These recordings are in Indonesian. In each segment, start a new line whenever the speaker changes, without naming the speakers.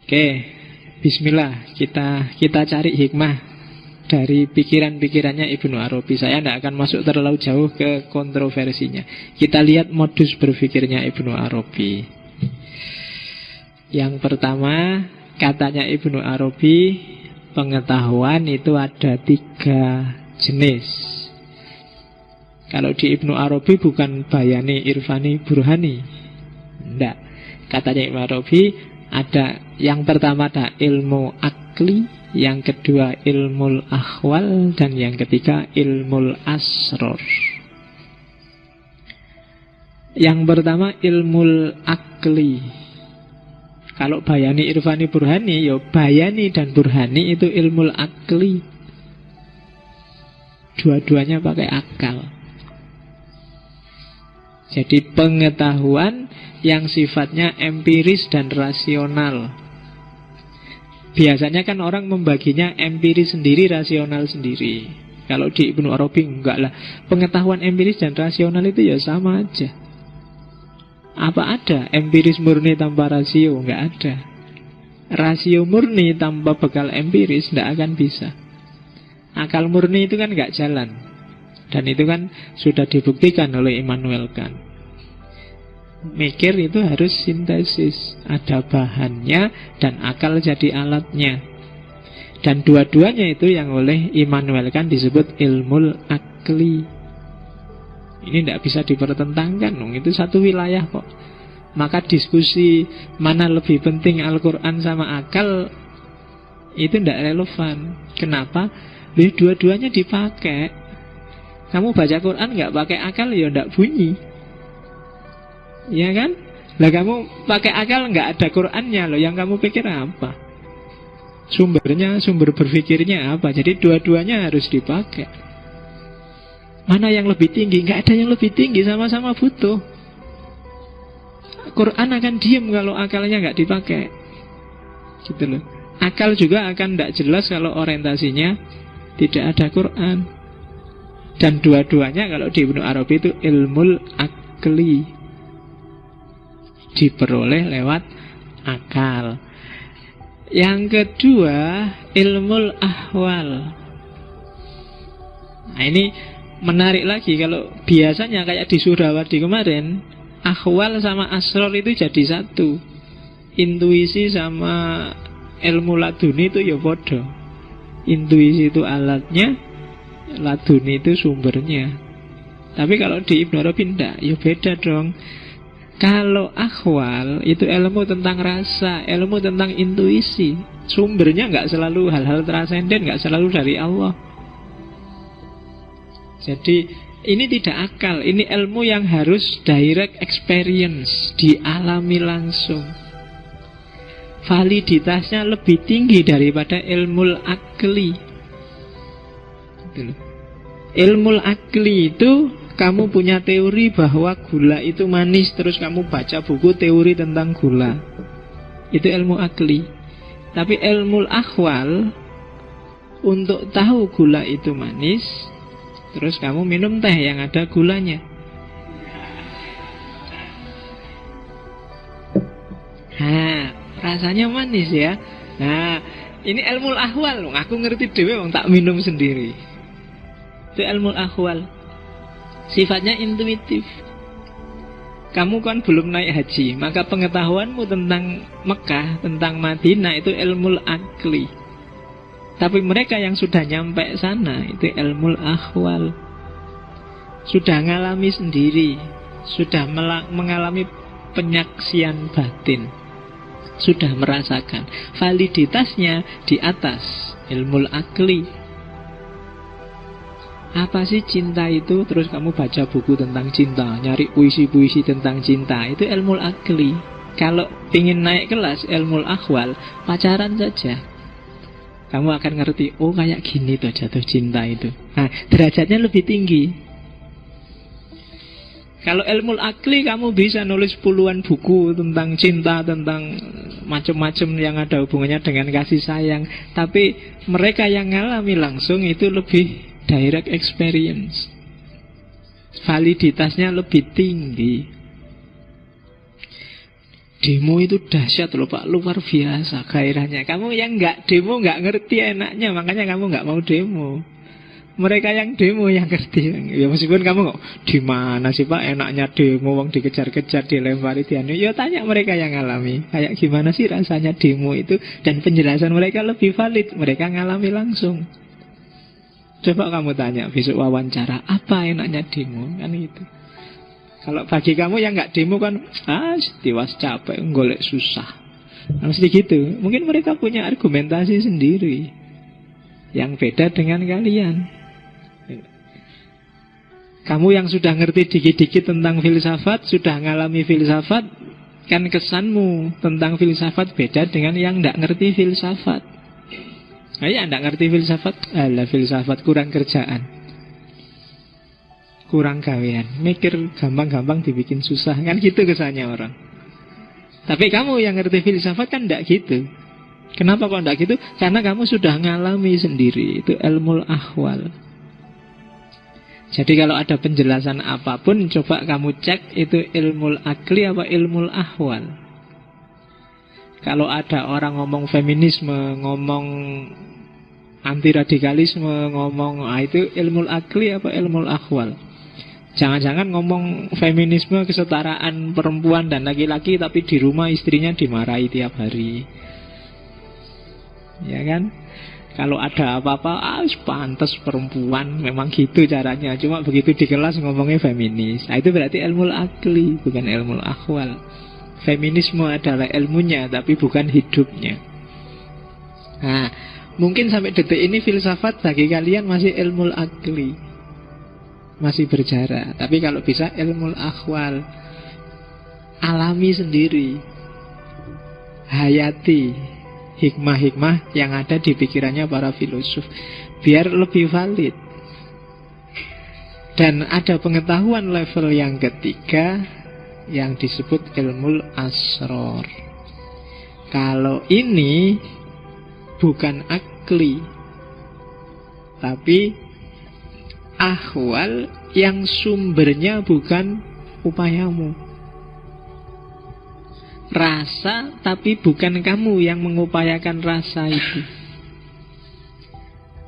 Oke, bismillah, kita cari hikmah dari pikiran-pikirannya Ibnu Arabi. Saya tidak akan masuk terlalu jauh ke kontroversinya. Kita lihat modus berpikirnya Ibnu Arabi. Yang pertama, katanya Ibnu Arabi, pengetahuan itu ada 3 jenis. Kalau di Ibnu Arabi bukan bayani, irfani, burhani. Tidak. Katanya Ibnu Arabi, ada yang pertama ada ilmu akli, yang kedua ilmu akhwal, dan yang ketiga ilmu asror. Yang pertama ilmu akli. Kalau bayani, irfani, burhani, ya bayani dan burhani itu ilmu akli. Dua-duanya pakai akal. Jadi pengetahuan yang sifatnya empiris dan rasional. Biasanya kan orang membaginya empiris sendiri, rasional sendiri. Kalau di Ibnu Arabi enggak lah. Pengetahuan empiris dan rasional itu ya sama aja. Apa ada empiris murni tanpa rasio? Enggak ada. Rasio murni tanpa bekal empiris enggak akan bisa. Akal murni itu kan enggak jalan. Dan itu kan sudah dibuktikan oleh Immanuel Kant. Mikir itu harus sintesis. Ada bahannya dan akal jadi alatnya. Dan dua-duanya itu yang oleh Immanuel Kant disebut ilmu akli. Ini tidak bisa dipertentangkan. Itu satu wilayah kok. Maka diskusi mana lebih penting Al-Quran sama akal itu tidak relevan. Kenapa? Dua-duanya dipakai. Kamu baca Quran nggak pakai akal ya nggak bunyi, ya kan? Lah kamu pakai akal nggak ada Qurannya loh. Yang kamu pikir apa? Sumbernya, sumber berpikirnya apa? Jadi dua-duanya harus dipakai. Mana yang lebih tinggi? Nggak ada yang lebih tinggi, sama-sama butuh. Quran akan diam kalau akalnya nggak dipakai, gitu loh. Akal juga akan tidak jelas kalau orientasinya tidak ada Quran. Dan dua-duanya kalau di Ibnu Arabi itu ilmu akli, diperoleh lewat akal. Yang kedua ilmu ahwal. Nah ini menarik lagi. Kalau biasanya kayak di Surawadi kemarin, ahwal sama asror itu jadi satu. Intuisi sama ilmu laduni itu ya bodoh. Intuisi itu alatnya, laduni itu sumbernya. Tapi kalau di Ibnu Arabi enggak, ya beda dong. Kalau akhwal itu ilmu tentang rasa, ilmu tentang intuisi. Sumbernya enggak selalu hal-hal transenden, enggak selalu dari Allah. Jadi ini tidak akal, ini ilmu yang harus direct experience, dialami langsung. Validitasnya lebih tinggi daripada ilmu akli. Ilmu akli itu kamu punya teori bahwa gula itu manis, terus kamu baca buku teori tentang gula. Itu ilmu akli. Tapi ilmu akhwal, untuk tahu gula itu manis, terus kamu minum teh yang ada gulanya. Rasanya manis ya. Nah, ini ilmu akhwal. Aku ngerti dewe wong tak minum sendiri. Itu ilmu akhwal. Sifatnya intuitif. Kamu kan belum naik haji, maka pengetahuanmu tentang Mekah, tentang Madinah itu ilmu akli. Tapi mereka yang sudah nyampe sana itu ilmu akhwal. Sudah ngalami sendiri, sudah mengalami penyaksian batin, sudah merasakan. Validitasnya di atas ilmu akli. Apa sih cinta itu? Terus kamu baca buku tentang cinta, nyari puisi-puisi tentang cinta. Itu ilmu akli. Kalau ingin naik kelas ilmu akhwal, pacaran saja, kamu akan ngerti, oh kayak gini tuh jatuh cinta itu. Nah, derajatnya lebih tinggi. Kalau ilmu akli kamu bisa nulis puluhan buku tentang cinta, tentang macam-macam yang ada hubungannya dengan kasih sayang. Tapi mereka yang ngalami langsung itu lebih direct experience. Validitasnya lebih tinggi. Demo itu dahsyat loh Pak, luar biasa gairahnya. Kamu yang nggak demo nggak ngerti enaknya, makanya kamu nggak mau demo. Mereka yang demo yang ngerti. Ya meskipun kamu kok di mana sih Pak enaknya demo, wong dikejar-kejar, dilempari dianu. Ya tanya mereka yang ngalami. Kayak gimana sih rasanya demo itu, dan penjelasan mereka lebih valid. Mereka ngalami langsung. Coba kamu tanya besok wawancara, apa enaknya demo? Kan itu. Kalau bagi kamu yang nggak demo kan, tiwas capek, golek susah. Mesti gitu. Mungkin mereka punya argumentasi sendiri yang beda dengan kalian. Kamu yang sudah ngerti dikit-dikit tentang filsafat, sudah ngalami filsafat, kan kesanmu tentang filsafat beda dengan yang tidak ngerti filsafat. Nah, ya tidak ngerti filsafat, filsafat kurang kerjaan, kurang gawean, mikir gampang-gampang dibikin susah, kan gitu kesannya orang. Tapi kamu yang ngerti filsafat kan tidak gitu. Kenapa kok tidak gitu? Karena kamu sudah ngalami sendiri. Itu ilmu ahwal. Jadi kalau ada penjelasan apapun, coba kamu cek itu ilmu akli apa ilmu ahwal. Kalau ada orang ngomong feminisme, ngomong anti radikalisme, ngomong itu ilmu akli apa ilmu ahwal. Jangan-jangan ngomong feminisme, kesetaraan perempuan dan laki-laki, tapi di rumah istrinya dimarahi tiap hari. Ya kan? Kalau ada apa-apa, pantas perempuan, memang gitu caranya. Cuma begitu di kelas ngomongnya feminis. Nah, itu berarti ilmu akli, bukan ilmu ahwal. Feminisme adalah ilmunya, tapi bukan hidupnya. Nah, mungkin sampai detik ini filsafat bagi kalian masih ilmu akli, masih berjarak. Tapi kalau bisa ilmu ahwal, alami sendiri, hayati hikmah-hikmah yang ada di pikirannya para filosof, biar lebih valid. Dan ada pengetahuan level yang ketiga yang disebut ilmu asror. Kalau ini bukan akli, tapi ahwal yang sumbernya bukan upayamu. Rasa, tapi bukan kamu yang mengupayakan rasa itu.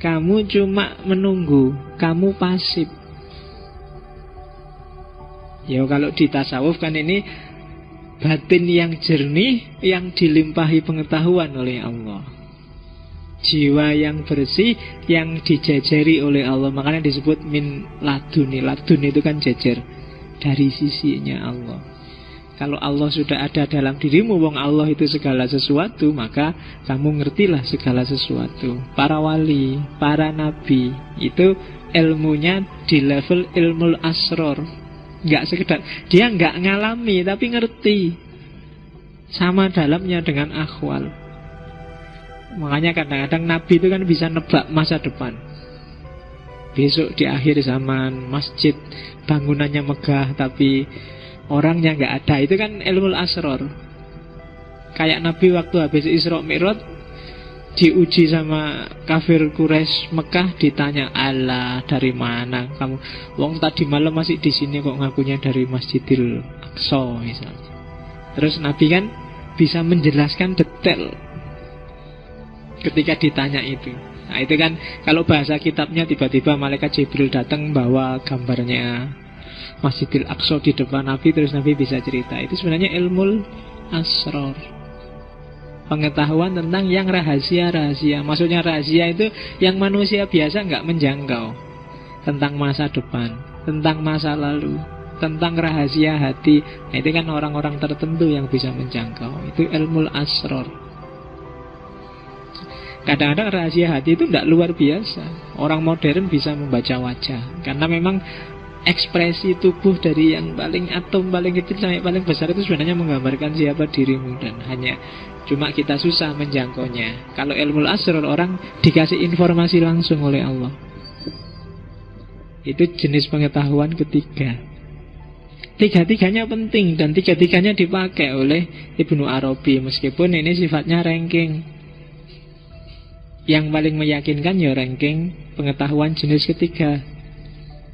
Kamu cuma menunggu, kamu pasif. Ya kalau di tasawuf kan ini batin yang jernih, yang dilimpahi pengetahuan oleh Allah. Jiwa yang bersih, yang dijajari oleh Allah. Makanya disebut min laduni. Ladun itu kan jajar, dari sisinya Allah. Kalau Allah sudah ada dalam dirimu, wong Allah itu segala sesuatu, maka kamu ngertilah segala sesuatu. Para wali, para nabi, itu ilmunya di level ilmu asror. Nggak sekedar, dia nggak ngalami, tapi ngerti. Sama dalamnya dengan akhwal. Makanya kadang-kadang nabi itu kan bisa nebak masa depan. Besok di akhir zaman, masjid bangunannya megah, tapi orangnya nggak ada. Itu kan ilmu asror. Kayak Nabi waktu habis Isra Mi'raj diuji sama kafir Quraisy Mekah, ditanya, Allah dari mana kamu? Wong tadi malam masih di sini kok ngakunya dari Masjidil Aqsa misalnya. Terus Nabi kan bisa menjelaskan detail ketika ditanya itu. Nah itu kan kalau bahasa kitabnya tiba-tiba malaikat Jibril datang bawa gambarnya Masjidil Aqsa di depan Nabi, terus Nabi bisa cerita. Itu sebenarnya ilmu asror, pengetahuan tentang yang rahasia-rahasia. Maksudnya rahasia itu yang manusia biasa nggak menjangkau. Tentang masa depan, tentang masa lalu, tentang rahasia hati. Nah, itu kan orang-orang tertentu yang bisa menjangkau. Itu ilmu asror. Kadang-kadang rahasia hati itu tidak luar biasa. Orang modern bisa membaca wajah, karena memang ekspresi tubuh dari yang paling atom paling kecil sampai paling besar itu sebenarnya menggambarkan siapa dirimu, dan hanya cuma kita susah menjangkaunya. Kalau ilmu asror orang dikasih informasi langsung oleh Allah. Itu jenis pengetahuan ketiga. Tiga-tiganya penting dan tiga-tiganya dipakai oleh Ibnu Arabi, meskipun ini sifatnya ranking. Yang paling meyakinkan ya ranking pengetahuan jenis ketiga.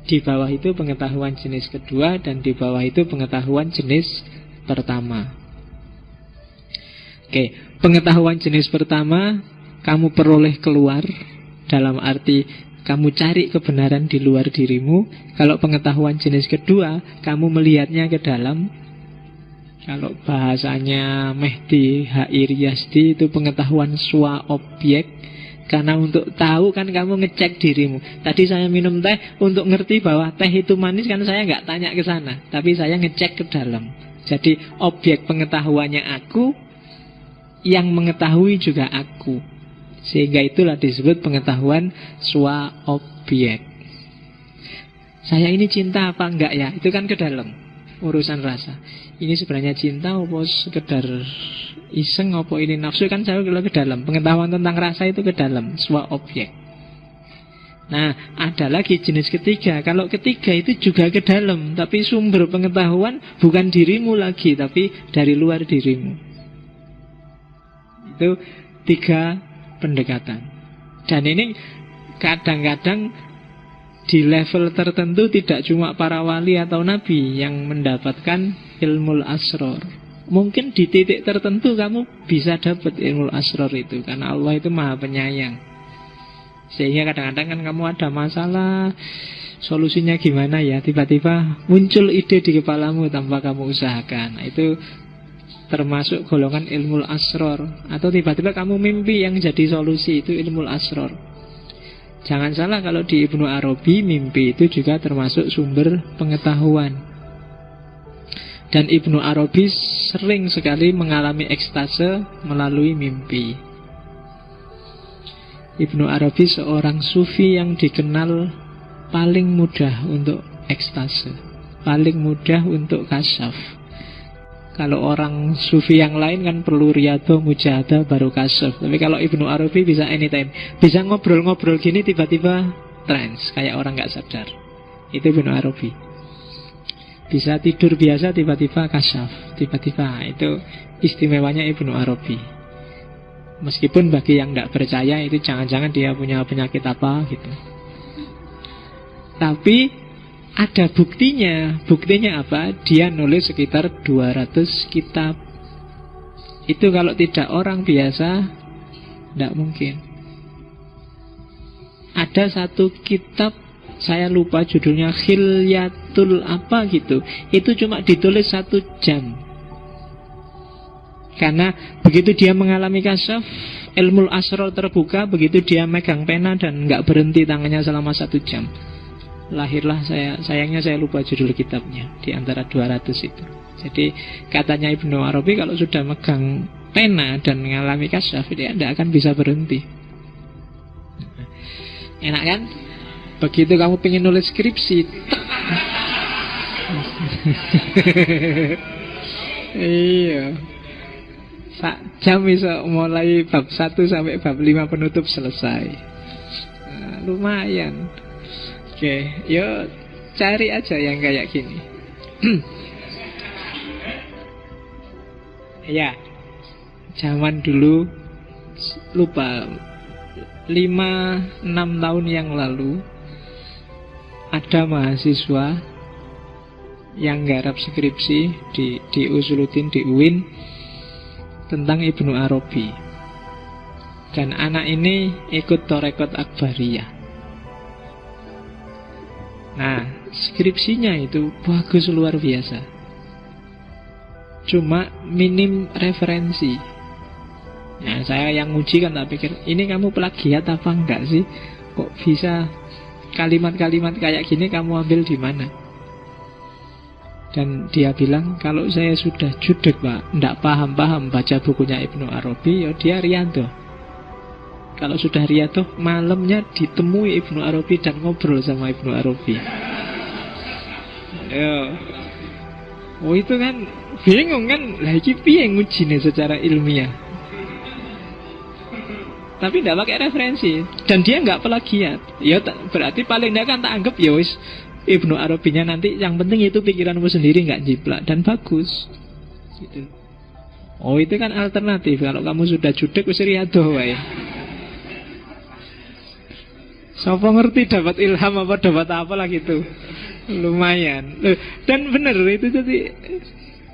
Di bawah itu pengetahuan jenis kedua, dan di bawah itu pengetahuan jenis pertama. Oke, pengetahuan jenis pertama kamu peroleh keluar, dalam arti kamu cari kebenaran di luar dirimu. Kalau pengetahuan jenis kedua, kamu melihatnya ke dalam. Kalau bahasanya Mehdi H.I. Riyazdi itu pengetahuan swa objek. Karena untuk tahu kan kamu ngecek dirimu. Tadi saya minum teh untuk ngerti bahwa teh itu manis, kan saya nggak tanya ke sana, tapi saya ngecek ke dalam. Jadi objek pengetahuannya aku, yang mengetahui juga aku. Sehingga itulah disebut pengetahuan swa objek. Saya ini cinta apa enggak ya? Itu kan ke dalam, urusan rasa. Ini sebenarnya cinta apa sekedar iseng, apa ini nafsu, kan saya kalau ke dalam. Pengetahuan tentang rasa itu ke dalam, swa objek. Nah, ada lagi jenis ketiga. Kalau ketiga itu juga ke dalam, tapi sumber pengetahuan bukan dirimu lagi, tapi dari luar dirimu. Itu 3 pendekatan. Dan ini kadang-kadang di level tertentu tidak cuma para wali atau nabi yang mendapatkan ilmu asror. Mungkin di titik tertentu kamu bisa dapat ilmu asror itu, karena Allah itu maha penyayang. Sehingga kadang-kadang kan kamu ada masalah, solusinya gimana ya, tiba-tiba muncul ide di kepalamu tanpa kamu usahakan. Nah, itu termasuk golongan ilmu asror. Atau tiba-tiba kamu mimpi yang jadi solusi, itu ilmu asror. Jangan salah, kalau di Ibnu Arabi mimpi itu juga termasuk sumber pengetahuan. Dan Ibnu Arabi sering sekali mengalami ekstase melalui mimpi. Ibnu Arabi seorang sufi yang dikenal paling mudah untuk ekstase, paling mudah untuk kasyaf. Kalau orang sufi yang lain kan perlu riyadhah, mujahadah, baru kasyaf. Tapi kalau Ibnu Arabi bisa anytime, bisa ngobrol-ngobrol gini tiba-tiba trance, kayak orang gak sadar. Itu Ibnu Arabi. Bisa tidur biasa tiba-tiba kasyaf, tiba-tiba. Itu istimewanya Ibnu Arabi. Meskipun bagi yang tidak percaya itu jangan-jangan dia punya penyakit apa gitu. Tapi ada buktinya. Buktinya apa? Dia nulis sekitar 200 kitab. Itu kalau tidak orang biasa tidak mungkin. Ada satu kitab, saya lupa judulnya, Khilyatul apa gitu. Itu cuma ditulis 1 jam. Karena begitu dia mengalami kasyaf, ilmu asror terbuka, begitu dia megang pena dan nggak berhenti tangannya selama 1 jam. Lahirlah sayangnya saya lupa judul kitabnya, di antara 200 itu. Jadi katanya Ibnu Arabi, kalau sudah megang pena dan mengalami kasyaf, dia tidak akan bisa berhenti. Enak kan? Begitu kamu pengen nulis skripsi, iya, jam bisa mulai bab 1 sampai bab 5 penutup selesai. Nah, lumayan. Oke, yuk cari aja yang kayak gini. Ya, zaman dulu, lupa, 5-6 tahun yang lalu, ada mahasiswa yang garap skripsi di Usuluddin, di UIN, tentang Ibnu Arabi. Dan anak ini ikut Torekot Akbariyah. Nah, skripsinya itu bagus luar biasa. Cuma minim referensi. Nah, saya yang nguji kan tak pikir, ini kamu plagiat apa enggak sih? Kok bisa kalimat-kalimat kayak gini kamu ambil di mana? Dan dia bilang, kalau saya sudah judek pak, ndak paham-paham baca bukunya Ibnu Arabi, ya dia riyadhah. Kalau sudah riyadhah, malamnya ditemui Ibnu Arabi dan ngobrol sama Ibnu Arabi. Ya. Oh itu kan bingung kan, lah iki piye ngujine secara ilmiah. Tapi tidak pakai referensi. Dan dia nggak plagiat. Ya berarti paling tidak kan tak anggap ya wis Ibnu Arabinya nanti, yang penting itu pikiranmu sendiri nggak jiplak dan bagus. Gitu. Oh itu kan alternatif. Kalau kamu sudah judek wis riyadhah wae. Siapa ngerti dapat ilham apa dapat apa lah gitu. Lumayan. Dan benar itu, jadi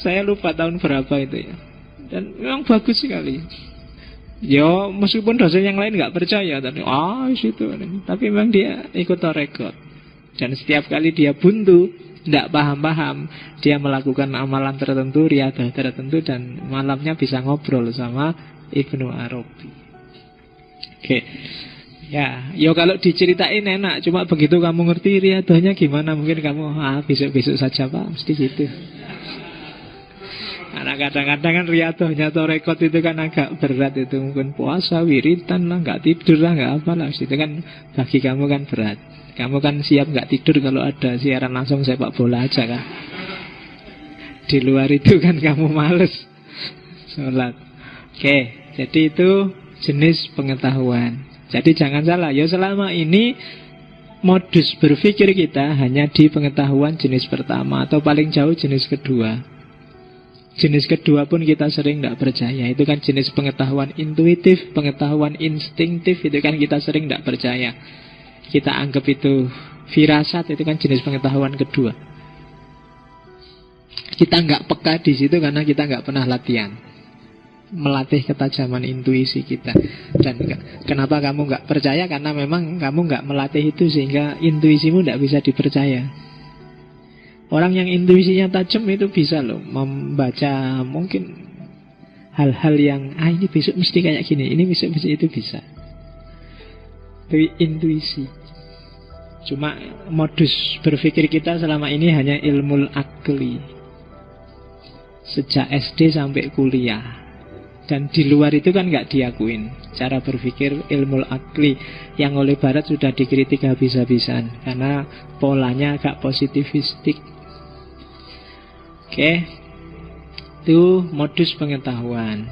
saya lupa tahun berapa itu ya. Dan memang bagus sekali. Ya meskipun dosen yang lain nggak percaya, tapi situ. Tapi memang dia ikut torekot. Dan setiap kali dia buntu, tidak paham-paham, dia melakukan amalan tertentu, riadah tertentu, dan malamnya bisa ngobrol sama Ibnu Arabi. Oke. Ya kalau diceritain enak, cuma begitu kamu ngerti riadahnya gimana, mungkin kamu besok-besok saja Pak, mesti gitu. Karena kadang-kadang kan riadahnya atau rekod itu kan agak berat, itu mungkin puasa, wiritan lah, nggak tidur lah, nggak apa lah, itu kan bagi kamu kan berat. Kamu kan siap nggak tidur kalau ada siaran langsung sepak bola aja kan. Di luar itu kan kamu males sholat. Oke, jadi itu jenis pengetahuan. Jadi jangan salah, ya selama ini modus berpikir kita hanya di pengetahuan jenis pertama atau paling jauh jenis kedua. Jenis kedua pun kita sering tidak percaya. Itu kan jenis pengetahuan intuitif, pengetahuan instinktif, itu kan kita sering tidak percaya. Kita anggap itu firasat, itu kan jenis pengetahuan kedua. Kita nggak peka di situ karena kita nggak pernah latihan melatih ketajaman intuisi kita. Dan kenapa kamu nggak percaya? Karena memang kamu nggak melatih itu, sehingga intuisimu nggak bisa dipercaya. Orang yang intuisinya tajam itu bisa loh membaca mungkin hal-hal yang ini besok mesti kayak gini, ini besok mesti itu bisa. Itu intuisi. Cuma modus berpikir kita selama ini hanya ilmu akli, sejak SD sampai kuliah. Dan di luar itu kan nggak diakuin cara berpikir ilmu akli yang oleh Barat sudah dikritik habis-habisan karena polanya agak positivistik. Oke, itu modus pengetahuan.